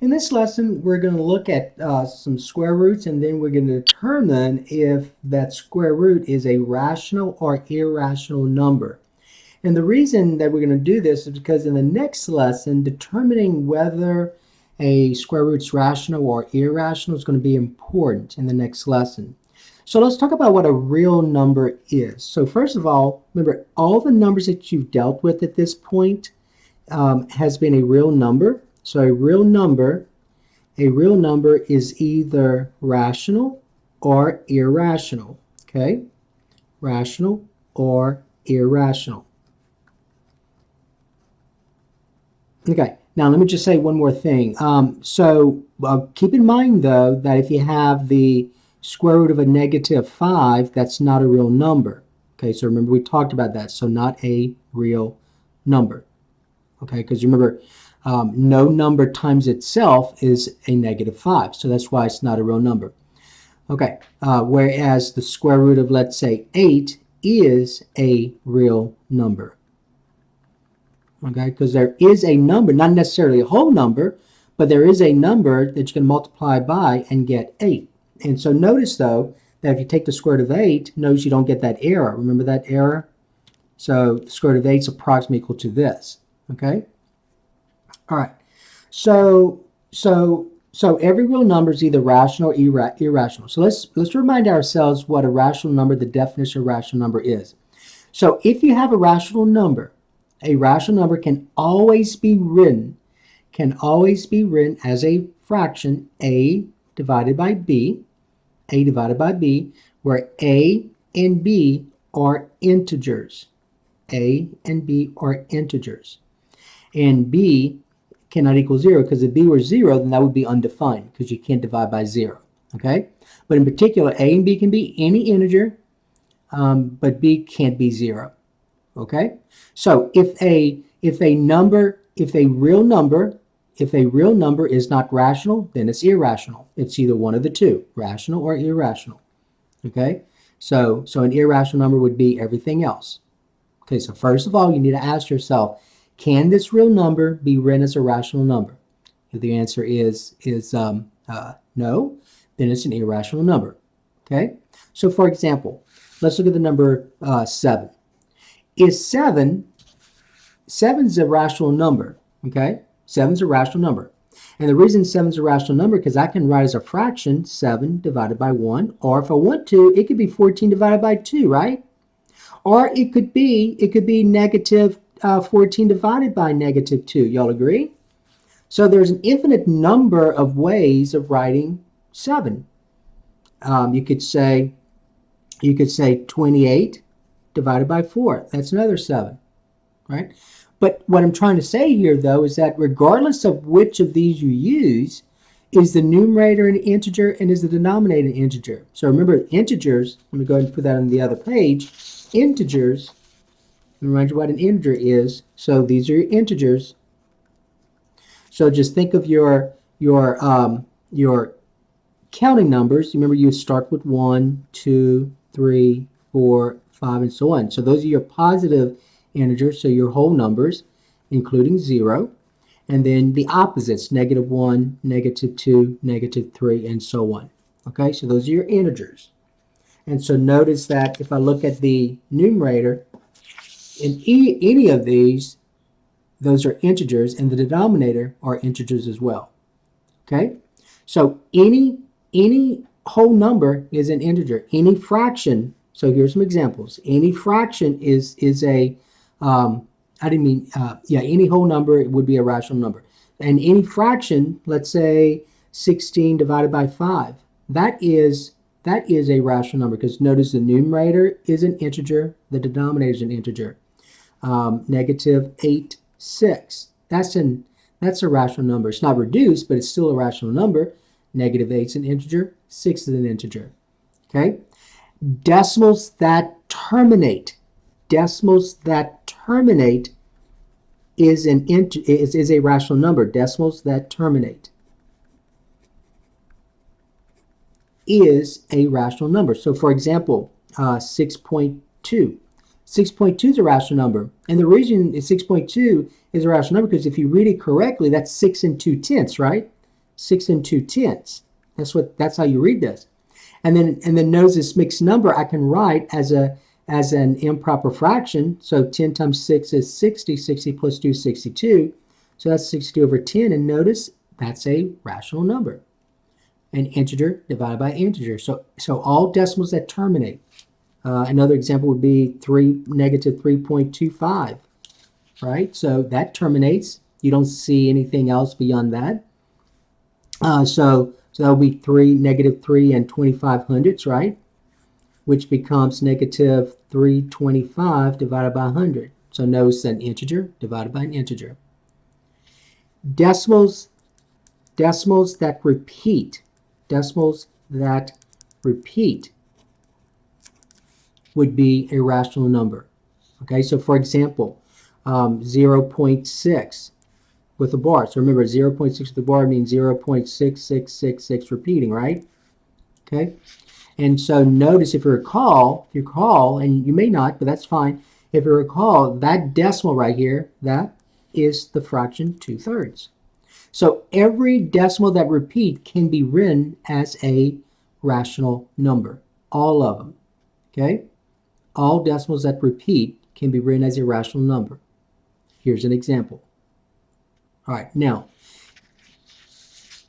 In this lesson, we're going to look at some square roots, and then we're going to determine if that square root is a rational or irrational number. And the reason that we're going to do this is because in the next lesson, determining whether a square root is rational or irrational is going to be important in the next lesson. So let's talk about what a real number is. So first of all, remember all the numbers that you've dealt with at this point has been a real number. So a real number is either rational or irrational. Okay, rational or irrational. Okay, now let me just say one more thing. Keep in mind though that if you have the square root of a -5, that's not a real number. Okay, so remember we talked about that. So not a real number. Okay, because remember, no number times itself is a -5, so that's why it's not a real number. Okay, whereas the square root of, let's say, 8 is a real number. Okay, because there is a number, not necessarily a whole number, but there is a number that you can multiply by and get 8. And so notice, though, that if you take the square root of 8, notice you don't get that error. Remember that error? So the square root of 8 is approximately equal to this. Okay? All right. So every real number is either rational or irrational. So let's remind ourselves what a rational number, the definition of a rational number is. So if you have a rational number can always be written as a fraction, a divided by b, where a and b are integers. A and b are integers. And b cannot equal 0, because if b were 0, then that would be undefined, because you can't divide by 0. Okay? But in particular, a and b can be any integer, but b can't be 0. Okay? So if a real number is not rational, then it's irrational. It's either one of the two, rational or irrational. Okay? So an irrational number would be everything else. Okay, so first of all, you need to ask yourself, can this real number be written as a rational number? If the answer is no, then it's an irrational number. Okay? So for example, let's look at the number 7. Is 7 is a rational number, okay? 7 is a rational number. And the reason 7 is a rational number is because I can write as a fraction 7 divided by 1, or if I want to, it could be 14 divided by 2, right? Or it could be negative 14 divided by -2. Y'all agree? So there's an infinite number of ways of writing 7. You could say 28 divided by 4. That's another 7, right? But what I'm trying to say here, though, is that regardless of which of these you use, is the numerator an integer and is the denominator an integer? So remember, integers, let me go ahead and put that on the other page. Integers, remind you what an integer is. So these are your integers. So just think of your counting numbers. Remember, you start with 1, 2, 3, 4, 5, and so on. So those are your positive integers, so your whole numbers, including 0. And then the opposites, -1, -2, -3, and so on. Okay, so those are your integers. And so notice that if I look at the numerator, in any of these, those are integers, and the denominator are integers as well. Okay? So any whole number is an integer. Any fraction, so here's some examples. Any fraction is a, any whole number would be a rational number. And any fraction, let's say 16 divided by 5, that is a rational number, because notice the numerator is an integer, the denominator is an integer. -8, 6. That's a rational number. It's not reduced, but it's still a rational number. -8 is an integer, 6 is an integer. Okay? Decimals that terminate is a rational number. Decimals that terminate is a rational number. So for example, 6.2. 6.2 is a rational number. And the reason 6.2 is a rational number because if you read it correctly, that's 6 2/10, right? 6 and 2/10. That's how you read this. And then notice this mixed number I can write as an improper fraction. So 10 times 6 is 60. 60 plus 2 is 62. So that's 62 over 10. And notice that's a rational number. An integer divided by integer. So all decimals that terminate. Another example would be negative 3.25. Right? So that terminates. You don't see anything else beyond that. So that will be negative 3 and 25 hundredths, right? Which becomes negative 325 divided by 100. So notice an integer divided by an integer. Decimals that repeat. Decimals that repeat would be a rational number. Okay, so for example, 0.6 with a bar. So remember, 0.6 with a bar means 0.6666 repeating, right? Okay, and so notice if you recall, and you may not, but that's fine. If you recall, that decimal right here, that is the fraction 2/3. So every decimal that repeat can be written as a rational number. All of them. Okay? All decimals that repeat can be written as a rational number. Here's an example. All right, now,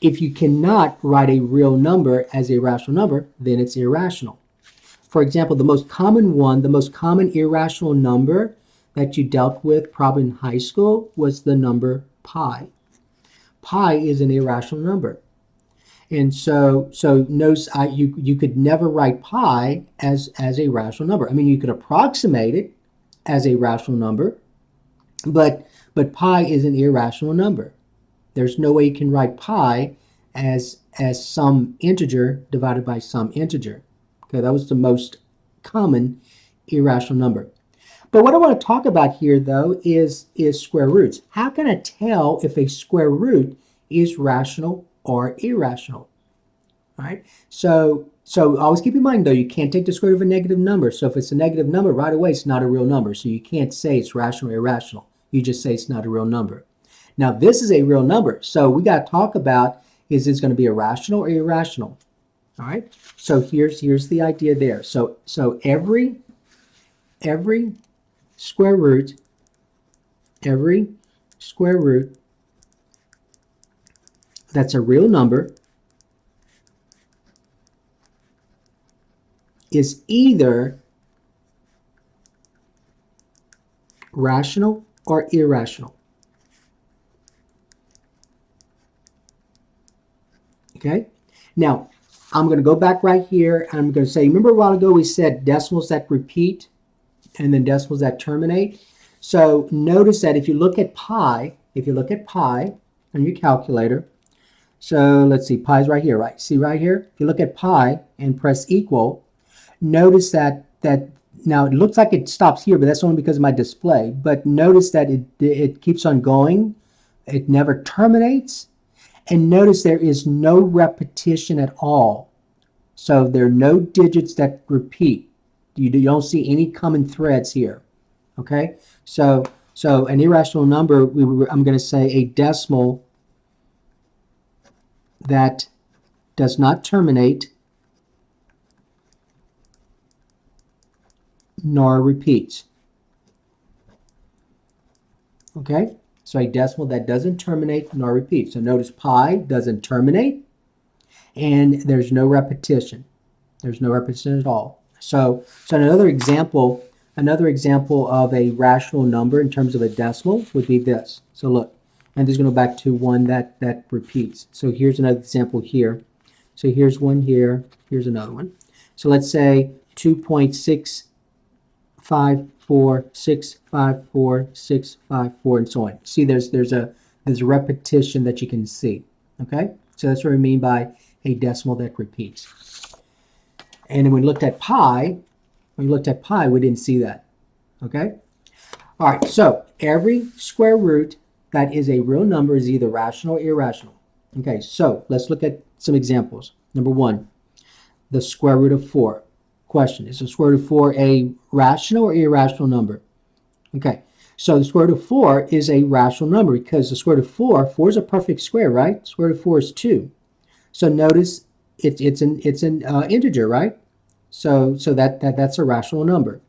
if you cannot write a real number as a rational number, then it's irrational. For example, the most common irrational number that you dealt with probably in high school was the number pi. Pi is an irrational number. And so notice you could never write pi as a rational number. I mean, you could approximate it as a rational number, but pi is an irrational number. There's no way you can write pi as some integer divided by some integer. Okay, that was the most common irrational number. But what I want to talk about here, though, is square roots. How can I tell if a square root is rational or irrational? All right. So always keep in mind, though, you can't take the square root of a negative number. So if it's a negative number, right away, it's not a real number. So you can't say it's rational or irrational. You just say it's not a real number. Now, this is a real number. So we got to talk about, is this going to be a rational or irrational? All right. So here's the idea there. So every square root that's a real number is either rational or irrational. Okay? Now, I'm going to go back right here and I'm going to say, remember a while ago we said decimals that repeat and then decimals that terminate? So notice that if you look at pi on your calculator, so let's see, pi is right here, right? See right here? If you look at pi and press equal, notice that now it looks like it stops here, but that's only because of my display. But notice that it keeps on going. It never terminates. And notice there is no repetition at all. So there are no digits that repeat. You don't see any common threads here. Okay? So an irrational number, I'm going to say a decimal that does not terminate nor repeats. Okay? So a decimal that doesn't terminate nor repeat. So notice pi doesn't terminate and there's no repetition. There's no repetition at all. So another example of a rational number in terms of a decimal would be this. So look, and this is going to go back to one that repeats. So here's another example here. So here's one here. Here's another one. So let's say 2.654654 and so on. See, there's a repetition that you can see. Okay, so that's what we mean by a decimal that repeats. And when we looked at pi, we didn't see that. Okay, all right. So every square root that is a real number is either rational or irrational. Okay, so let's look at some examples. Number one, the square root of 4. Question, is the square root of 4 a rational or irrational number? Okay, So the square root of 4 is a rational number because the square root of 4 is a perfect square, right? Square root of 4 is 2. So notice it's an integer, right? So that's a rational number.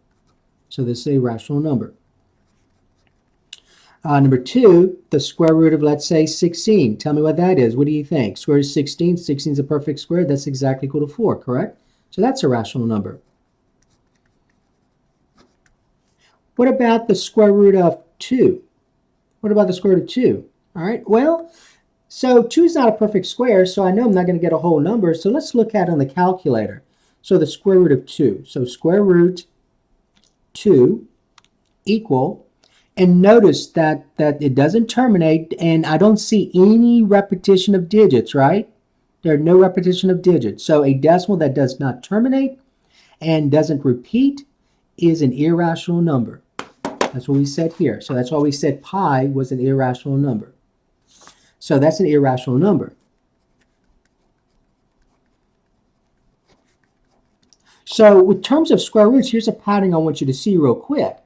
So this is a rational number. Number 2, the square root of, let's say, 16. Tell me what that is. What do you think? Square root of 16. 16 is a perfect square. That's exactly equal to 4, correct? So that's a rational number. What about the square root of 2? What about the square root of 2? All right, well, so 2 is not a perfect square, so I know I'm not going to get a whole number. So let's look at it on the calculator. So the square root of 2. So square root 2 equal, and notice that it doesn't terminate, and I don't see any repetition of digits, right? There are no repetition of digits. So a decimal that does not terminate and doesn't repeat is an irrational number. That's what we said here. So that's why we said pi was an irrational number. So that's an irrational number. So in terms of square roots, here's a pattern I want you to see real quick.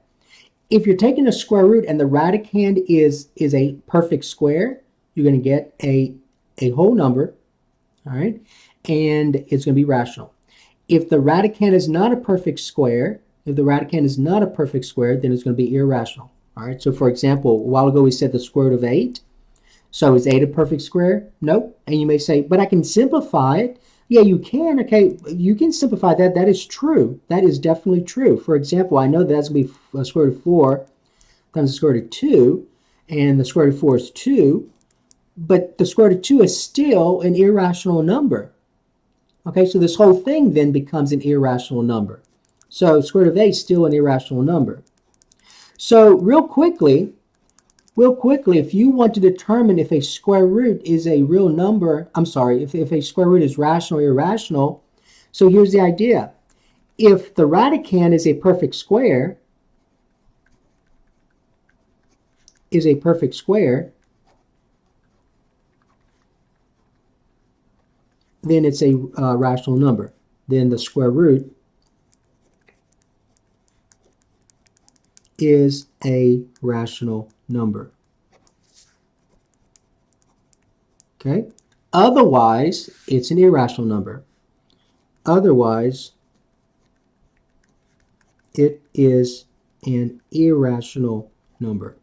If you're taking a square root and the radicand is a perfect square, you're going to get a whole number, all right? And it's going to be rational. If the radicand is not a perfect square, then it's going to be irrational. All right, so for example, a while ago we said the square root of 8. So is 8 a perfect square? Nope. And you may say, but I can simplify it. Yeah, you can. Okay, you can simplify that. That is true. That is definitely true. For example, I know that's going to be a square root of 4 times the square root of 2, and the square root of 4 is 2, but the square root of 2 is still an irrational number. Okay, so this whole thing then becomes an irrational number. So square root of 8 is still an irrational number. So real quickly, if you want to determine if a square root is a real number, if a square root is rational or irrational, so here's the idea. If the radicand is a perfect square, then it's a rational number. Then the square root is a rational number. Okay? Otherwise, it's an irrational number. Otherwise, it is an irrational number.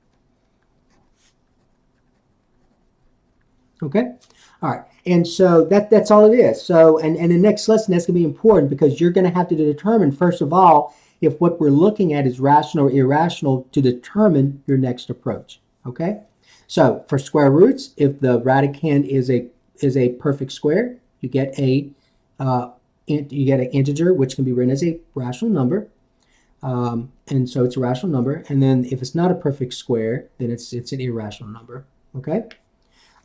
Okay? All right. And so that's all it is. So, and the next lesson, that's going to be important because you're going to have to determine, first of all, if what we're looking at is rational or irrational to determine your next approach. Okay? So for square roots, if the radicand is a perfect square, you get an integer which can be written as a rational number, and so it's a rational number. And then if it's not a perfect square, then it's an irrational number. Okay.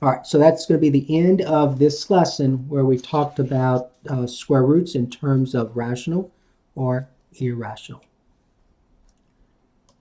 All right. So that's going to be the end of this lesson where we talked about square roots in terms of rational or irrational.